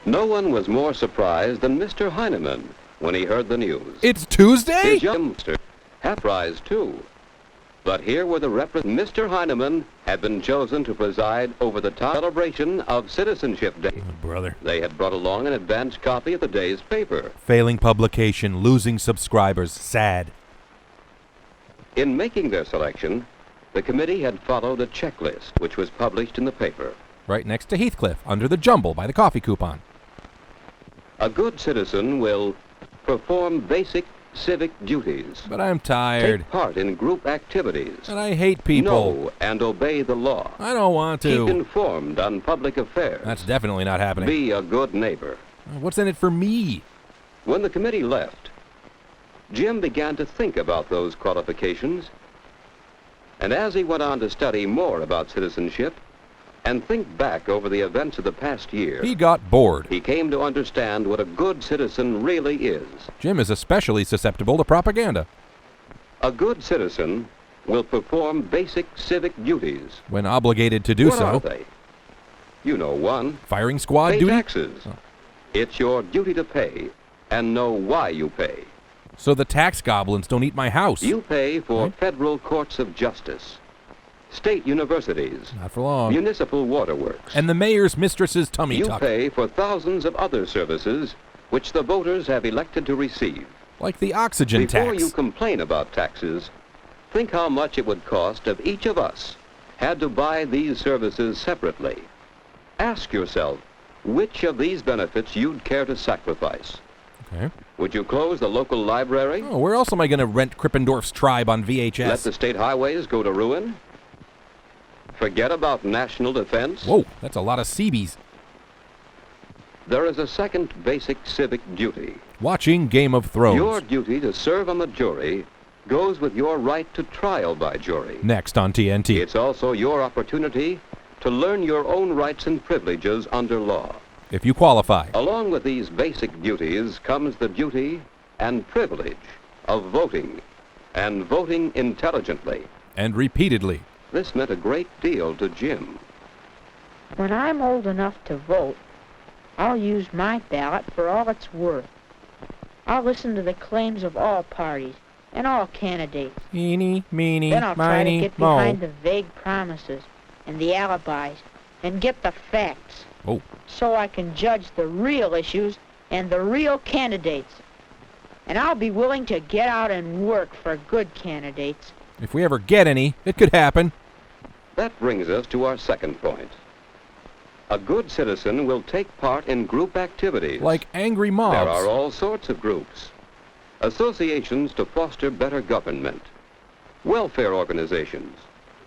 No one was more surprised than Mr. Heinemann when he heard the news. It's Tuesday? His youngster, half prize too. But here were the Mr. Heinemann had been chosen to preside over the celebration of Citizenship Day. Oh, brother. They had brought along an advance copy of the day's paper. Failing publication, losing subscribers, sad. In making their selection, the committee had followed a checklist which was published in the paper. Right next to Heathcliff, under the jumble by the coffee coupon. A good citizen will perform basic civic duties. But I'm tired. Take part in group activities. And I hate people. Know and obey the law. I don't want to. Keep informed on public affairs. That's definitely not happening. Be a good neighbor. What's in it for me? When the committee left, Jim began to think about those qualifications. And as he went on to study more about citizenship and think back over the events of the past year, He got bored. he came to understand what a good citizen really is. Jim is especially susceptible to propaganda. A good citizen will perform basic civic duties. When obligated to do What are so. they? You know one. Firing squad Pay duty? taxes. Oh. It's your duty to pay and know why you pay. So the tax goblins don't eat my house. You pay for Right. federal courts of justice, state universities, Not for long. municipal waterworks. And the mayor's mistress's tummy You tuck. pay for thousands of other services which the voters have elected to receive. Like the oxygen Before tax. you complain about taxes, think how much it would cost if each of us had to buy these services separately. Ask yourself which of these benefits you'd care to sacrifice. Okay. Would you close the local library? Oh, where else am I going to rent Krippendorf's Tribe on VHS? Let the state highways go to ruin? Forget about national defense? Whoa, that's a lot of CBs. There is a second basic civic duty. Watching Game of Thrones. Your duty to serve on the jury goes with your right to trial by jury. Next on TNT. It's also your opportunity to learn your own rights and privileges under law. If you qualify. Along with these basic duties comes the duty and privilege of voting, and voting intelligently. And repeatedly. This meant a great deal to Jim. When I'm old enough to vote, I'll use my ballot for all it's worth. I'll listen to the claims of all parties and all candidates. Eeny, meeny, Then I'll try to miny, get mo. behind the vague promises and the alibis and get the facts Oh, so I can judge the real issues and the real candidates. And I'll be willing to get out and work for good candidates. if we ever get any, it could happen. That brings us to our second point. A good citizen will take part in group activities. Like angry mobs. There are all sorts of groups. Associations to foster better government. Welfare organizations.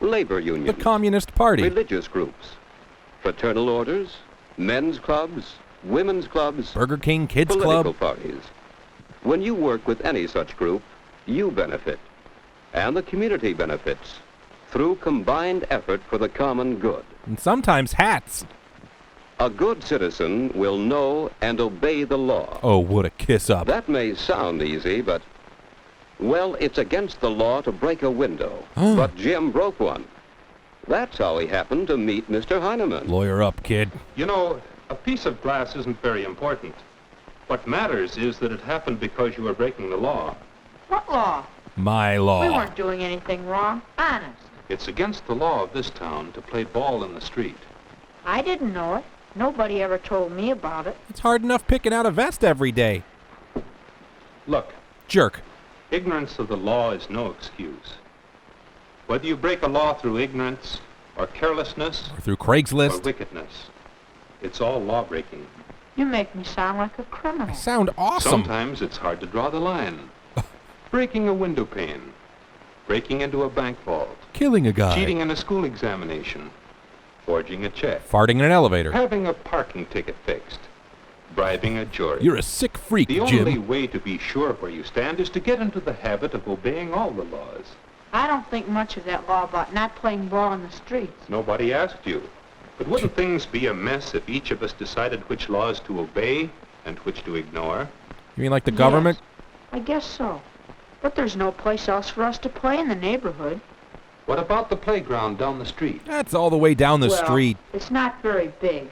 Labor the unions. Communist Party. Religious groups. Fraternal orders. Men's clubs. Women's clubs. Burger King Kids Political Club. parties. When you work with any such group, you benefit. And the community benefits through combined effort for the common good. And sometimes hats. A good citizen will know and obey the law. Oh, what a kiss up. That may sound easy, but, well, it's against the law to break a window. But Jim broke one. That's how he happened to meet Mr. Heinemann. Lawyer up, kid. You know, a piece of glass isn't very important. What matters is that it happened because you were breaking the law. What law? My law. We weren't doing anything wrong. Honest. It's against the law of this town to play ball in the street. I didn't know it. Nobody ever told me about it. It's hard enough picking out a vest every day. Look, Jerk. ignorance of the law is no excuse. Whether you break a law through ignorance, or carelessness, Or through or Craigslist. wickedness, it's all law breaking. You make me sound like a criminal. Sound awesome. Sometimes it's hard to draw the line. Breaking a window pane, breaking into a bank vault, Killing a guy. cheating in a school examination, forging a check, Farting in an elevator. having a parking ticket fixed, bribing a jury. You're a sick freak, The Jim. only way to be sure where you stand is to get into the habit of obeying all the laws. I don't think much of that law about not playing ball in the streets. Nobody asked you. But wouldn't things be a mess if each of us decided which laws to obey and which to ignore. You mean like the government? Yes, I guess so. But there's no place else for us to play in the neighborhood. What about the playground down the street? That's all the way down the Well, street. it's not very big.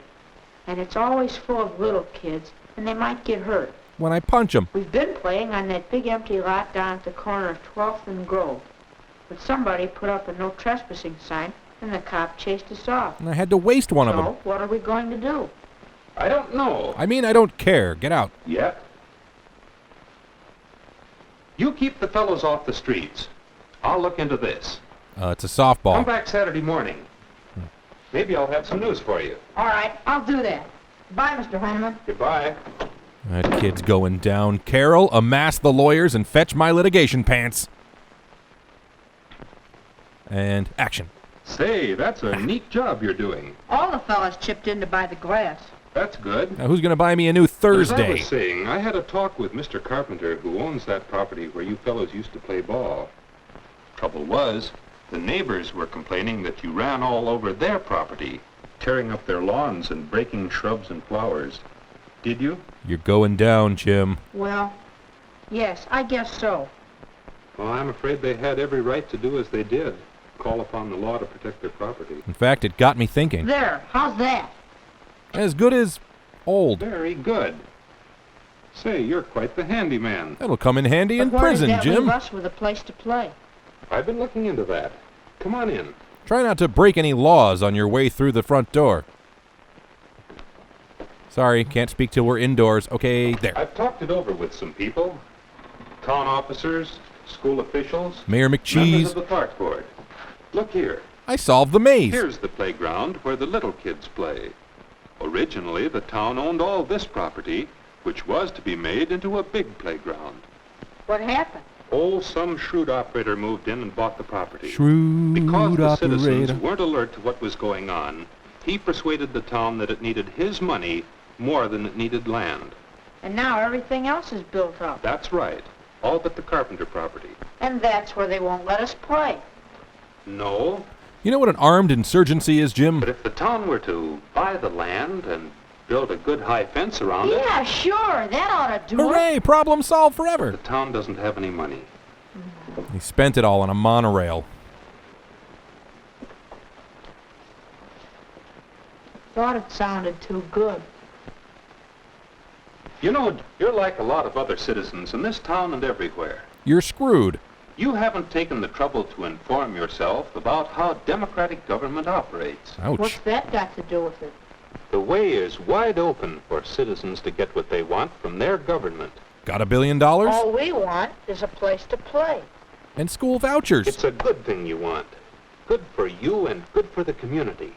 And it's always full of little kids, and they might get hurt. When I punch them. We've been playing on that big empty lot down at the corner of 12th and Grove. But somebody put up a no trespassing sign, and the cop chased us off. And I had to waste one of them. So, what are we going to do? I don't know. I mean, I don't care. Get out. Yet. You keep the fellows off the streets. I'll look into this. It's a softball. Come back Saturday morning. Maybe I'll have some news for you. All right, I'll do that. Bye, Mr. Heineman. Goodbye. That kid's going down. Carol, amass the lawyers and fetch my litigation pants. And action. Say, that's a neat job you're doing. All the fellas chipped in to buy the grass. That's good. Now, who's going to buy me a new As I Thursday? was saying, I had a talk with Mr. Carpenter, who owns that property where you fellows used to play ball. Trouble was, the neighbors were complaining that you ran all over their property, tearing up their lawns and breaking shrubs and flowers. Did you? You're going down, Jim. Well, yes, I guess so. Well, I'm afraid they had every right to do as they did. Call upon the law to protect their property. In fact, it got me thinking. There, how's that? As good as old. Very good. Say, you're quite the handyman. That'll come in handy in But where does prison, that Jim. leave us with a place to play? I've been looking into that. Come on in. Try not to break any laws on your way through the front door. Sorry, can't speak till we're indoors. Okay, there. I've talked it over with some people. Town officers, school officials, Mayor members McCheese. of the park board. Look here. I solved the maze. Here's the playground where the little kids play. Originally, the town owned all this property, which was to be made into a big playground. What happened? Oh, some shrewd operator moved in and bought the property. Shrewd Because the operator. citizens weren't alert to what was going on, he persuaded the town that it needed his money more than it needed land. And now everything else is built up. That's right. All but the Carpenter property. And that's where they won't let us play. No, You know what an armed insurgency is, Jim? but if the town were to buy the land and build a good high fence around it, Yeah, sure, that ought to do it. Hooray! Problem solved forever. the town doesn't have any money. He spent it all on a monorail. Thought it sounded too good. You know, you're like a lot of other citizens in this town and everywhere. You're screwed. You haven't taken the trouble to inform yourself about how democratic government operates. Ouch. What's that got to do with it? The way is wide open for citizens to get what they want from their government. Got $1 billion? All we want is a place to play. And school vouchers. It's a good thing you want. Good for you and good for the community.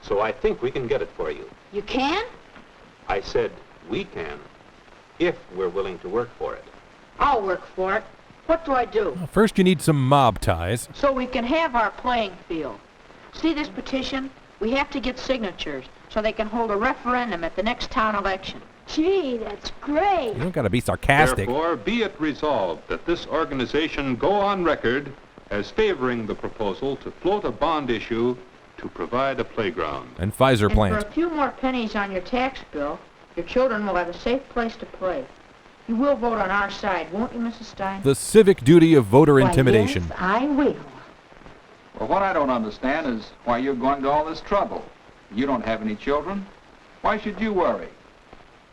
So I think we can get it for you. You can? I said we can, if we're willing to work for it. I'll work for it. What do I do? Well, first, you need some mob ties. So we can have our playing field. See this petition? We have to get signatures so they can hold a referendum at the next town election. Gee, that's great. You don't gotta be sarcastic. Therefore, be it resolved that this organization go on record as favoring the proposal to float a bond issue to provide a playground. And Pfizer And for plant. a few more pennies on your tax bill, your children will have a safe place to play. You will vote on our side, won't you, Mrs. Stein? The civic duty of voter Why, intimidation. Yes, I will. Well, what I don't understand is why you're going to all this trouble. You don't have any children. Why should you worry?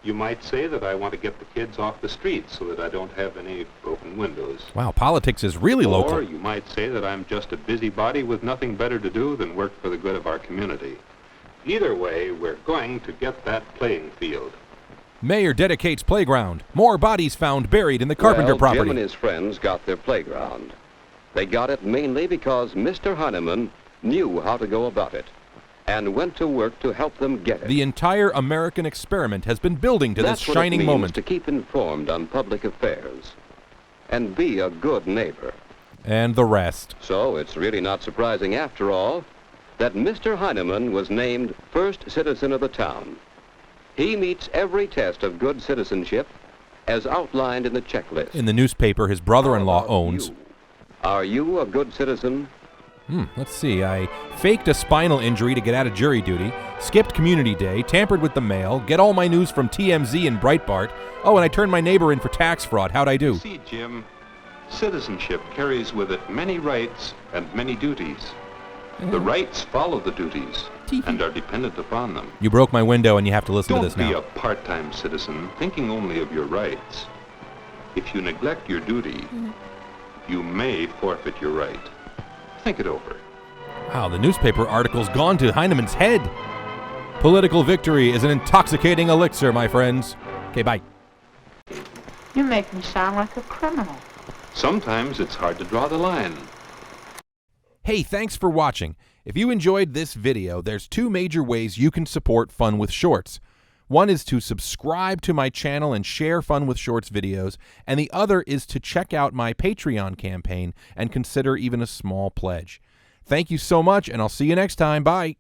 You might say that I want to get the kids off the streets so that I don't have any broken windows. Wow, politics is really Or local. you might say that I'm just a busybody with nothing better to do than work for the good of our community. Either way, we're going to get that playing field. Mayor dedicates playground. More bodies found buried in the Carpenter Well, property. Jim and his friends got their playground. They got it mainly because Mr. Heineman knew how to go about it and went to work to help them get it. The entire American experiment has been building to That's this what it shining means moment. to keep informed on public affairs and be a good neighbor. And the rest. So it's really not surprising, after all, that Mr. Heineman was named first citizen of the town. He meets every test of good citizenship as outlined in the checklist. In the newspaper his brother-in-law How about owns. you? Are you a good citizen? Let's see. I faked a spinal injury to get out of jury duty, skipped community day, tampered with the mail, get all my news from TMZ and Breitbart. Oh, and I turned my neighbor in for tax fraud. How'd I do? See, Jim, citizenship carries with it many rights and many duties. The rights follow the duties and are dependent upon them. You broke my window and you have to listen to this Don't now. be a part-time citizen thinking only of your rights. If you neglect your duty, you may forfeit your right. Think it over. Wow, the newspaper article's gone to Heinemann's head. Political victory is an intoxicating elixir, my friends. Okay, bye. You make me sound like a criminal. Sometimes it's hard to draw the line. Hey, thanks for watching. If you enjoyed this video, there's two major ways you can support Fun with Shorts. One is to subscribe to my channel and share Fun with Shorts videos, and the other is to check out my Patreon campaign and consider even a small pledge. Thank you so much, and I'll see you next time. Bye.